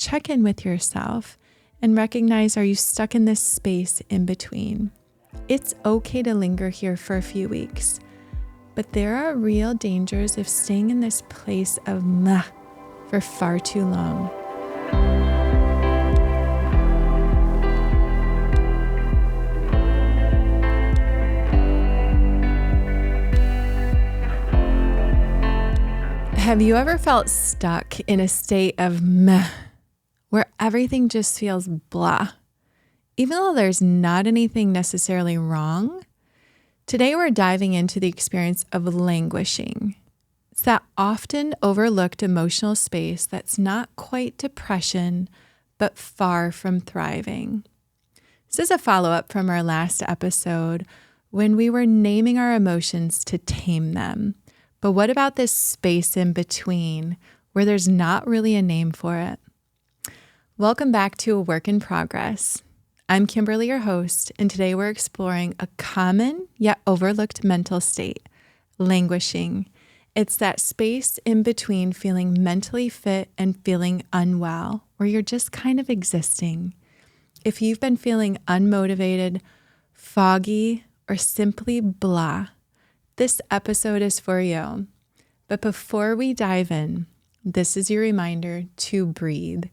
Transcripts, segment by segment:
check in with yourself and recognize, are you stuck in this space in between? It's okay to linger here for a few weeks, but there are real dangers of staying in this place of meh for far too long. Have you ever felt stuck in a state of meh, where everything just feels blah? Even though there's not anything necessarily wrong, today we're diving into the experience of languishing. It's that often overlooked emotional space that's not quite depression, but far from thriving. This is a follow-up from our last episode when we were naming our emotions to tame them. But what about this space in between where there's not really a name for it? Welcome back to A Work in Progress. I'm Kimberly, your host, and today we're exploring a common yet overlooked mental state, languishing. It's that space in between feeling mentally fit and feeling unwell, where you're just kind of existing. If you've been feeling unmotivated, foggy, or simply blah, this episode is for you. But before we dive in, this is your reminder to breathe.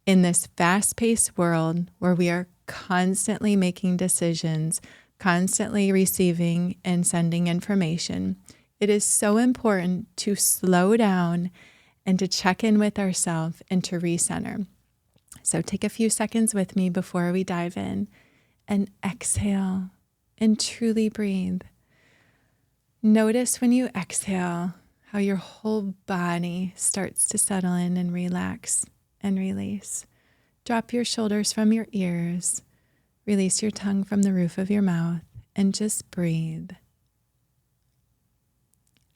In this fast-paced world where we are constantly making decisions, constantly receiving and sending information, it is so important to slow down and to check in with ourselves and to recenter. So take a few seconds with me before we dive in and exhale and truly breathe. Notice when you exhale how your whole body starts to settle in and relax and release. Drop your shoulders from your ears, release your tongue from the roof of your mouth, and just breathe.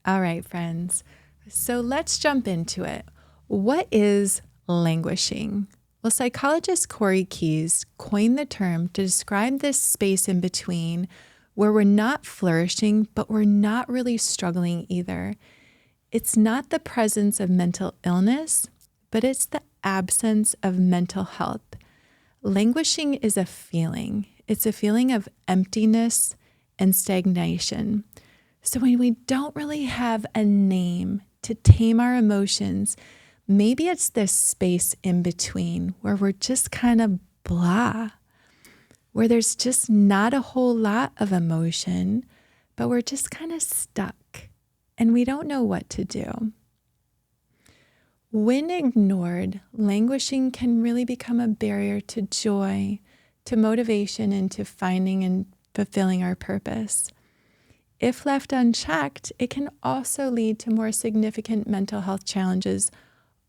All right, friends. So let's jump into it. What is languishing? Well, psychologist Corey Keyes coined the term to describe this space in between where we're not flourishing, but we're not really struggling either. It's not the presence of mental illness, but it's the absence of mental health. Languishing is a feeling. It's a feeling of emptiness and stagnation. So when we don't really have a name to tame our emotions, maybe it's this space in between where we're just kind of blah, where there's just not a whole lot of emotion, but we're just kind of stuck and we don't know what to do. When ignored, languishing can really become a barrier to joy, to motivation, and to finding and fulfilling our purpose. If left unchecked, it can also lead to more significant mental health challenges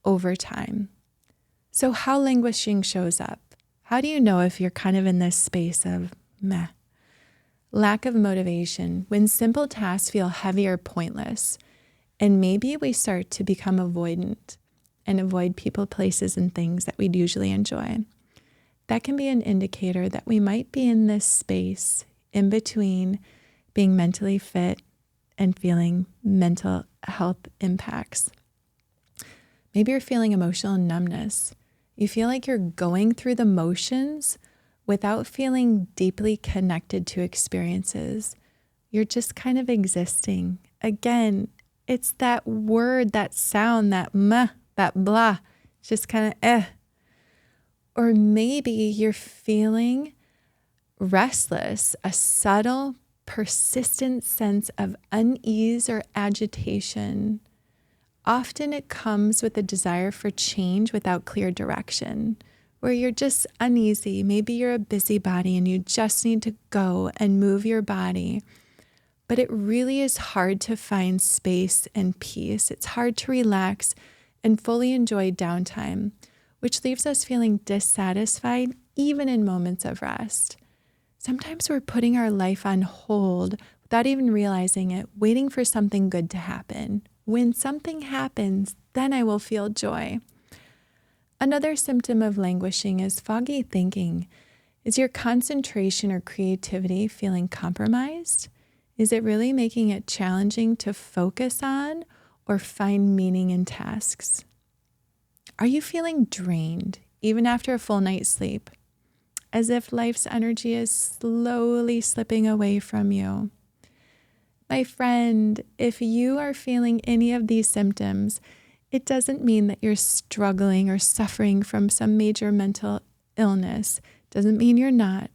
over time. So how languishing shows up? How do you know if you're kind of in this space of meh? Lack of motivation, when simple tasks feel heavy or pointless, and maybe we start to become avoidant and avoid people, places, and things that we'd usually enjoy. That can be an indicator that we might be in this space in between being mentally fit and feeling mental health impacts. Maybe you're feeling emotional numbness. You feel like you're going through the motions without feeling deeply connected to experiences. You're just kind of existing. Again, it's that word, that sound, that meh, that blah, just kind of eh. Or maybe you're feeling restless, a subtle, persistent sense of unease or agitation. Often it comes with a desire for change without clear direction, where you're just uneasy. Maybe you're a busybody and you just need to go and move your body. But it really is hard to find space and peace. It's hard to relax and fully enjoy downtime, which leaves us feeling dissatisfied even in moments of rest. Sometimes we're putting our life on hold without even realizing it, waiting for something good to happen. When something happens, then I will feel joy. Another symptom of languishing is foggy thinking. Is your concentration or creativity feeling compromised? Is it really making it challenging to focus on or find meaning in tasks? Are you feeling drained, even after a full night's sleep, as if life's energy is slowly slipping away from you. My friend, if you are feeling any of these symptoms, it doesn't mean that you're struggling or suffering from some major mental illness. Doesn't mean you're not,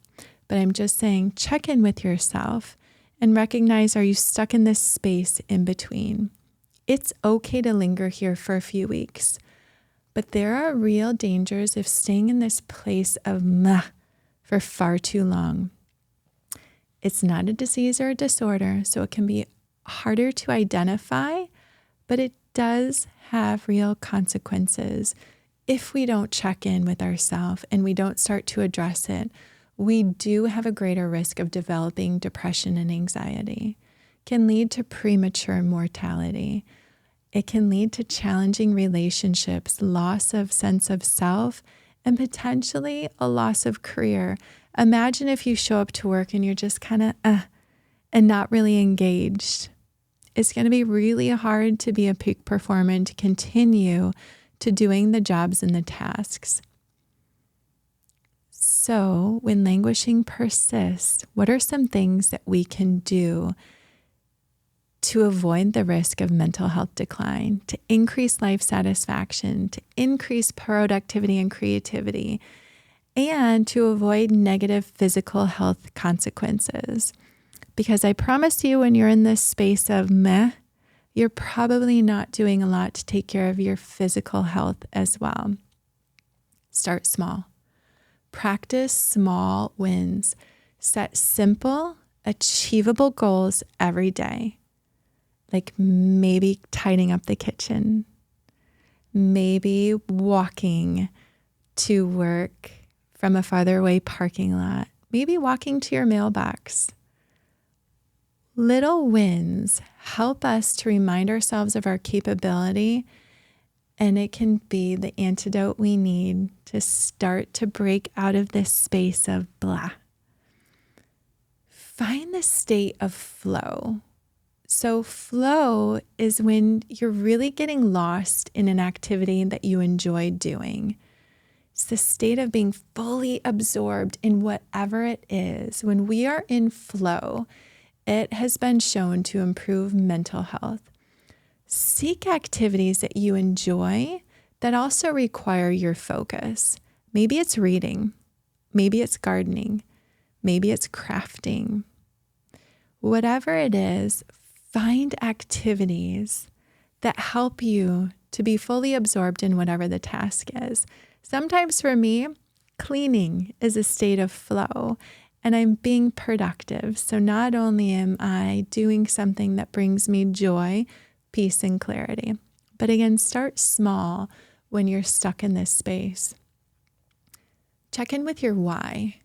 but I'm just saying check in with yourself and recognize, are you stuck in this space in between? It's okay to linger here for a few weeks, but there are real dangers if staying in this place of meh for far too long. It's not a disease or a disorder, so it can be harder to identify, but it does have real consequences. If we don't check in with ourselves and we don't start to address it, we do have a greater risk of developing depression and anxiety. It can lead to premature mortality. It can lead to challenging relationships, loss of sense of self, and potentially a loss of career. Imagine if you show up to work and you're just kind of and not really engaged. It's going to be really hard to be a peak performer and to continue to doing the jobs and the tasks. So when languishing persists, what are some things that we can do to avoid the risk of mental health decline, to increase life satisfaction, to increase productivity and creativity, and to avoid negative physical health consequences? Because I promise you, when you're in this space of meh, you're probably not doing a lot to take care of your physical health as well. Start small. Practice small wins. Set simple, achievable goals every day. Like maybe tidying up the kitchen, maybe walking to work from a farther away parking lot, maybe walking to your mailbox. Little wins help us to remind ourselves of our capability, and it can be the antidote we need to start to break out of this space of blah. Find the state of flow. So flow is when you're really getting lost in an activity that you enjoy doing. It's the state of being fully absorbed in whatever it is. When we are in flow, it has been shown to improve mental health. Seek activities that you enjoy that also require your focus. Maybe it's reading. Maybe it's gardening. Maybe it's crafting. Whatever it is, find activities that help you to be fully absorbed in whatever the task is. Sometimes for me, cleaning is a state of flow, and I'm being productive. So not only am I doing something that brings me joy, peace, and clarity, but again, start small when you're stuck in this space. Check in with your why.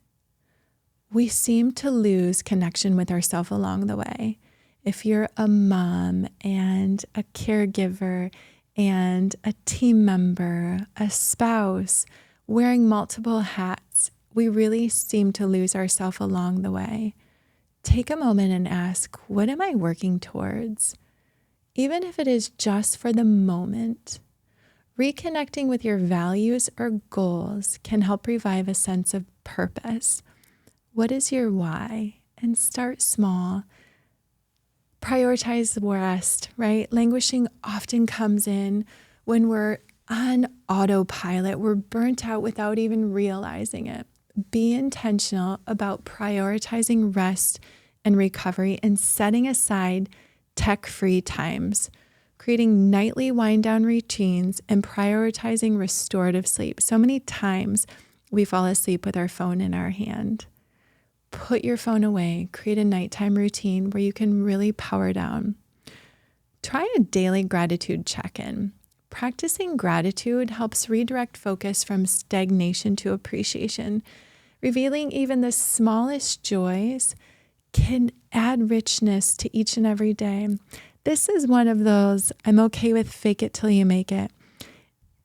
We seem to lose connection with ourselves along the way. If you're a mom and a caregiver and a team member, a spouse, wearing multiple hats, we really seem to lose ourselves along the way. Take a moment and ask, what am I working towards? Even if it is just for the moment, reconnecting with your values or goals can help revive a sense of purpose. What is your why? And start small. Prioritize rest, right? Languishing often comes in when we're on autopilot. We're burnt out without even realizing it. Be intentional about prioritizing rest and recovery and setting aside tech-free times, creating nightly wind-down routines and prioritizing restorative sleep. So many times we fall asleep with our phone in our hand. Put your phone away, create a nighttime routine where you can really power down. Try a daily gratitude check-in. Practicing gratitude helps redirect focus from stagnation to appreciation. Revealing even the smallest joys can add richness to each and every day. This is one of those, I'm okay with fake it till you make it.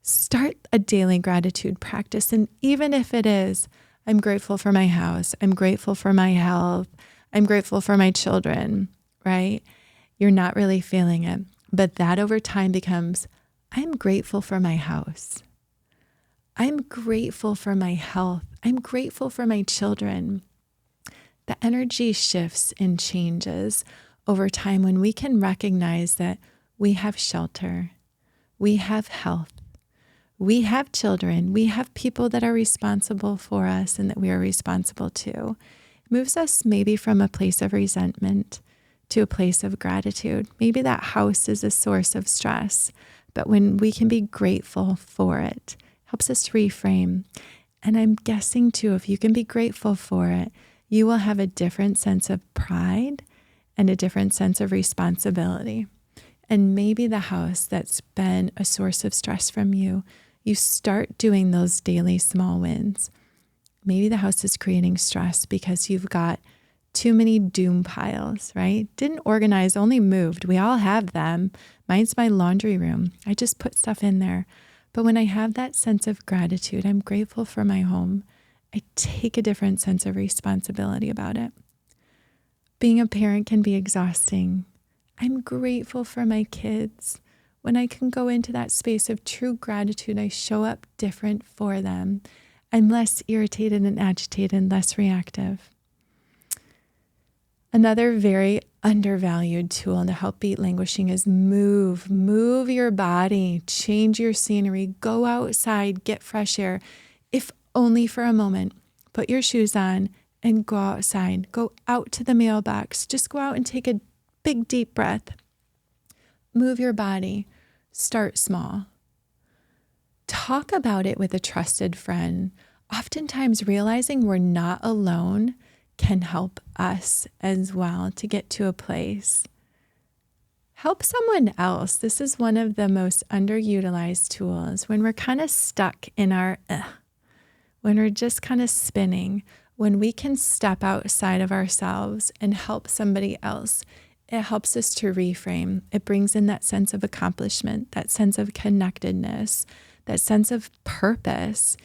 Start a daily gratitude practice. And even if it is, I'm grateful for my house. I'm grateful for my health. I'm grateful for my children, right? You're not really feeling it. But that over time becomes, I'm grateful for my house. I'm grateful for my health. I'm grateful for my children. The energy shifts and changes over time when we can recognize that we have shelter, we have health, we have children, we have people that are responsible for us and that we are responsible to. It moves us maybe from a place of resentment to a place of gratitude. Maybe that house is a source of stress, but when we can be grateful for it, helps us to reframe. And I'm guessing too, if you can be grateful for it, you will have a different sense of pride and a different sense of responsibility. And maybe the house that's been a source of stress from you, you start doing those daily small wins. Maybe the house is creating stress because you've got too many doom piles, right? Didn't organize, only moved. We all have them. Mine's my laundry room. I just put stuff in there. But when I have that sense of gratitude, I'm grateful for my home, I take a different sense of responsibility about it. Being a parent can be exhausting. I'm grateful for my kids. When I can go into that space of true gratitude, I show up different for them. I'm less irritated and agitated and less reactive. Another very undervalued tool to help beat languishing is move. Move your body, change your scenery, go outside, get fresh air. If only for a moment, put your shoes on and go outside. Go out to the mailbox. Just go out and take a big, deep breath. Move your body. Start small. Talk about it with a trusted friend. Oftentimes, realizing we're not alone can help us as well to get to a place. Help someone else. This is one of the most underutilized tools when we're kind of stuck in our when we're just kind of spinning, when we can step outside of ourselves and help somebody else. It helps us to reframe. It brings in that sense of accomplishment, that sense of connectedness, that sense of purpose,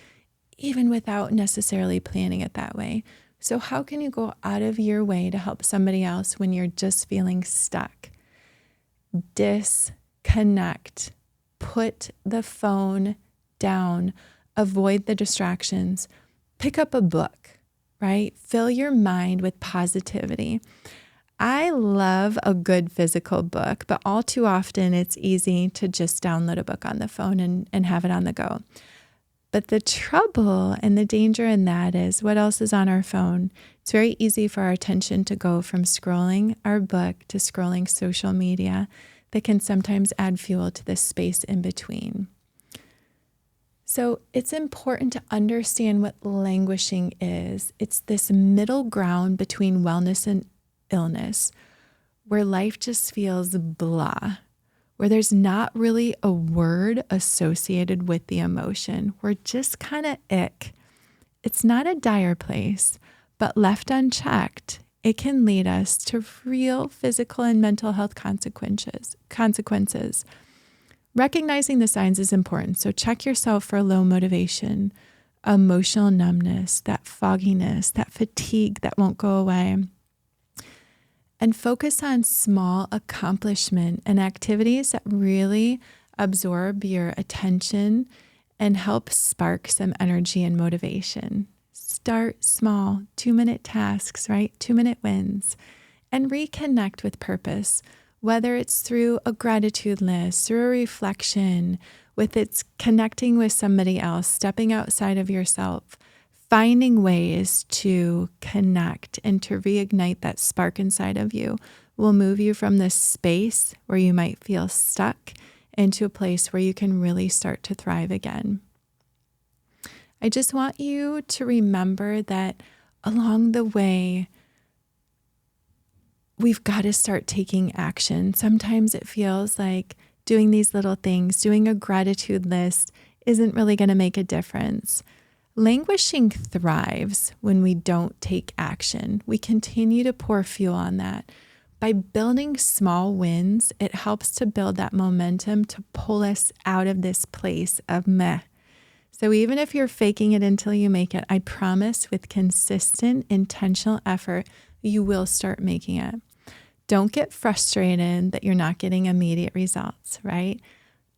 even without necessarily planning it that way. So how can you go out of your way to help somebody else when you're just feeling stuck? Disconnect. Put the phone down. Avoid the distractions. Pick up a book, right? Fill your mind with positivity. I love a good physical book, but all too often it's easy to just download a book on the phone and have it on the go. But the trouble and the danger in that is what else is on our phone? It's very easy for our attention to go from scrolling our book to scrolling social media that can sometimes add fuel to the space in between. So it's important to understand what languishing is. It's this middle ground between wellness and illness, where life just feels blah, where there's not really a word associated with the emotion. We're just kind of ick. It's not a dire place, but left unchecked, it can lead us to real physical and mental health consequences. Recognizing the signs is important. So check yourself for low motivation, emotional numbness, that fogginess, that fatigue that won't go away. And focus on small accomplishment and activities that really absorb your attention and help spark some energy and motivation. Start small, 2-minute tasks, right? 2-minute wins, and reconnect with purpose, whether it's through a gratitude list, through a reflection, with it's connecting with somebody else, stepping outside of yourself, finding ways to connect and to reignite that spark inside of you will move you from this space where you might feel stuck into a place where you can really start to thrive again. I just want you to remember that along the way, we've got to start taking action. Sometimes it feels like doing these little things, doing a gratitude list isn't really going to make a difference. Languishing thrives when we don't take action. We continue to pour fuel on that. By building small wins, it helps to build that momentum to pull us out of this place of meh. So even if you're faking it until you make it, I promise with consistent, intentional effort, you will start making it. Don't get frustrated that you're not getting immediate results, right?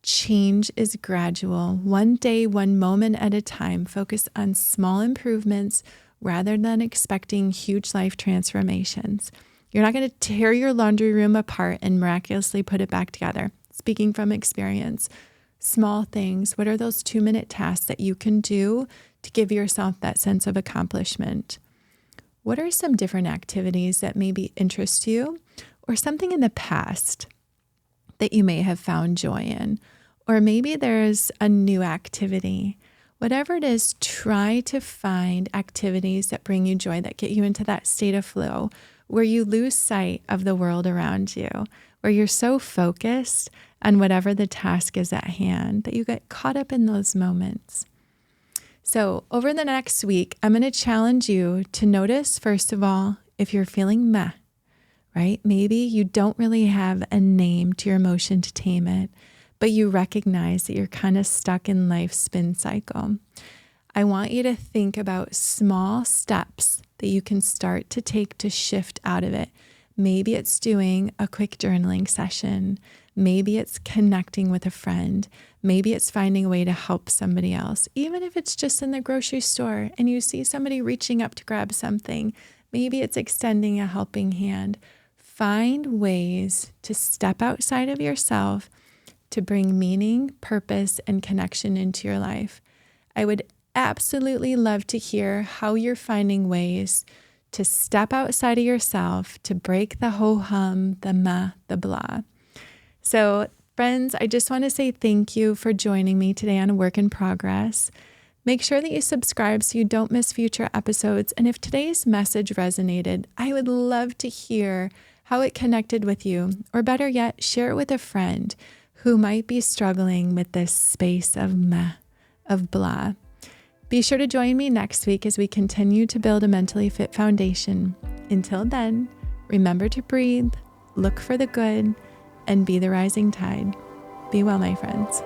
change is gradual. One day, one moment at a time. Focus on small improvements rather than expecting huge life transformations. You're not going to tear your laundry room apart and miraculously put it back together. Speaking from experience, small things. What are those 2-minute tasks that you can do to give yourself that sense of accomplishment? What are some different activities that maybe interest you, or something in the past that you may have found joy in? Or maybe there's a new activity. Whatever it is, try to find activities that bring you joy, that get you into that state of flow, where you lose sight of the world around you, where you're so focused on whatever the task is at hand that you get caught up in those moments. So over the next week, I'm going to challenge you to notice, first of all, if you're feeling meh, right? Maybe you don't really have a name to your emotion to tame it, but you recognize that you're kind of stuck in life's spin cycle. I want you to think about small steps that you can start to take to shift out of it. Maybe it's doing a quick journaling session. Maybe it's connecting with a friend. Maybe it's finding a way to help somebody else. Even if it's just in the grocery store and you see somebody reaching up to grab something, maybe it's extending a helping hand. Find ways to step outside of yourself to bring meaning, purpose, and connection into your life. I would absolutely love to hear how you're finding ways to step outside of yourself, to break the ho-hum, the meh, the blah. So friends, I just want to say thank you for joining me today on A Work in Progress. Make sure that you subscribe so you don't miss future episodes. And if today's message resonated, I would love to hear how it connected with you, or better yet, share it with a friend who might be struggling with this space of meh, of blah. Be sure to join me next week as we continue to build a mentally fit foundation. Until then, remember to breathe, look for the good, and be the rising tide. Be well, my friends.